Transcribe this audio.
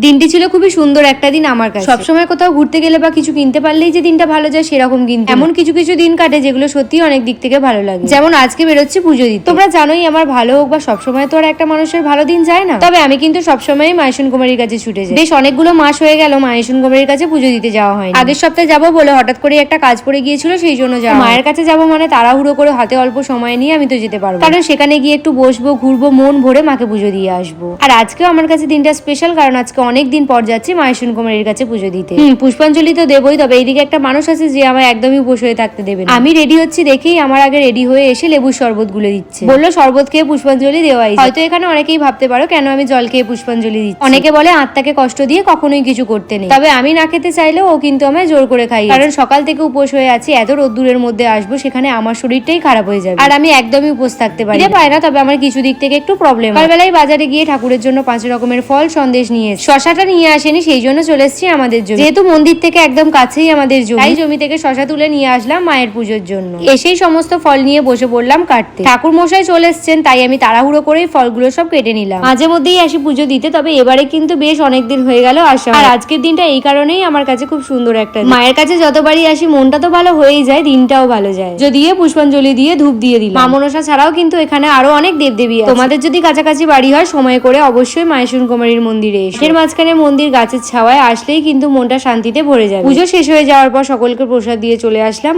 দিনটি ছিল খুবই সুন্দর একটা দিন আমার কাছে। সবসময় কোথাও ঘুরতে গেলে বা কিছু কিনতে পারলেই যে দিনটা ভালো যায় সেরকম কিন্তু এমন কিছু কিছু দিন কাটে যেগুলো সত্যি অনেক দিক থেকে ভালো লাগে। যেমন আজকে বেরোচ্ছি পুজো দিতে। তোমরা জানোই আমার ভালো হোক বা সবসময় তো আর একটা মানুষের ভালো দিন যায় না, তবে আমি কিন্তু সবসময় মায়েশন কুমারীর কাছে ছুটে যাই। বেশ অনেকগুলো মাস হয়ে গেল মায়েশন কুমারীর কাছে পুজো দিতে যাওয়া হয়। আগের সপ্তাহে যাবো বলে হঠাৎ করে একটা কাজ পড়ে গিয়েছিল, সেই জন্য যাওয়া। মায়ের কাছে যাবো মানে তাড়াহুড়ো করে হাতে অল্প সময় নিয়ে আমি তো যেতে পারবো, কারণ সেখানে গিয়ে একটু বসবো, ঘুরবো, মন ভরে মাকে পুজো দিয়ে আসবো। আর আজকেও আমার কাছে দিনটা স্পেশাল, কারণ আজকে অনেক দিন পর যাচ্ছি মায়েশন কুমারীর কাছে পুজো দিতে। পুষ্পাঞ্জলি তো দেবই, তবে এইদিকে একটা মানুষ আছে যে আমার একদমই উপোস হয়ে থাকতে দেবে না। আমি রেডি হচ্ছি দেখেই আমার আগে রেডি হয়ে এসে লেবুর শরবত গুলে দিচ্ছে। বললো শরবত খেয়ে পুষ্পাঞ্জলি দেওয়াই। হয়তো এখানে অনেকেই ভাবতে পারো কেন আমি জল খেয়ে পুষ্পাঞ্জলি দিচ্ছি। অনেকে বলে আত্মাকে কষ্ট দিয়ে কখনোই কিছু করতে নেই, তবে আমি না খেতে চাইলেও ও কিন্তু আমায় জোর করে খাই, কারণ সকাল থেকে উপোস হয়ে আছি। এত রোদ্দুরের মধ্যে আসবো, সেখানে আমার শরীরটাই খারাপ হয়ে যাবে, আর আমি একদমই উপোস থাকতে পারি না। তবে আমার কিছু দিক থেকে একটু প্রবলেম। সকালবেলায় বাজারে গিয়ে ঠাকুরের জন্য 5 রকমের ফল সন্দেশ নিয়ে শশাটা নিয়ে আসেনি, সেই জন্য চলে এসেছি আমাদের জমি। যেহেতু মন্দির থেকে একদম কাছেই আমাদের জমি, তাই জমি থেকে শশা তুলে নিয়ে আসলাম মায়ের পুজোর জন্য। এসেই সমস্ত ফল নিয়ে বসে পড়লাম কাটতে। ঠাকুর মশাই চলে এসেছেন, তাই আমি তাড়াহুড়ো করে ফলগুলো সব কেটে নিলাম। মাঝে মধ্যেই আসি পুজো দিতে, তবে এবারে কিন্তু বেশ অনেকদিন হয়ে গেল আসা। আর আজকের দিনটা এই কারণেই আমার কাছে খুব সুন্দর একটা দিন। মায়ের কাছে যতবারই আসি মনটা তো ভালো হয়েই যায়, দিনটাও ভালো যায়। যদি পুষ্পাঞ্জলি দিয়ে ধূপ দিয়ে দিলাম। মা মনসা ছাড়াও কিন্তু এখানে আরো অনেক দেবদেবী আছে। তোমাদের যদি কাছাকাছি বাড়ি হয় সময় করে অবশ্যই মায়েশন কুমারীর মন্দিরে এসো। এর মাঝখানে মন্দির, গাছের ছাওয়ায় আসলেই কিন্তু মনটা শান্তিতে ভরে যাবে। পুজো শেষ হয়ে যাওয়ার পর সকলকে প্রসাদ দিয়ে চলে আসলাম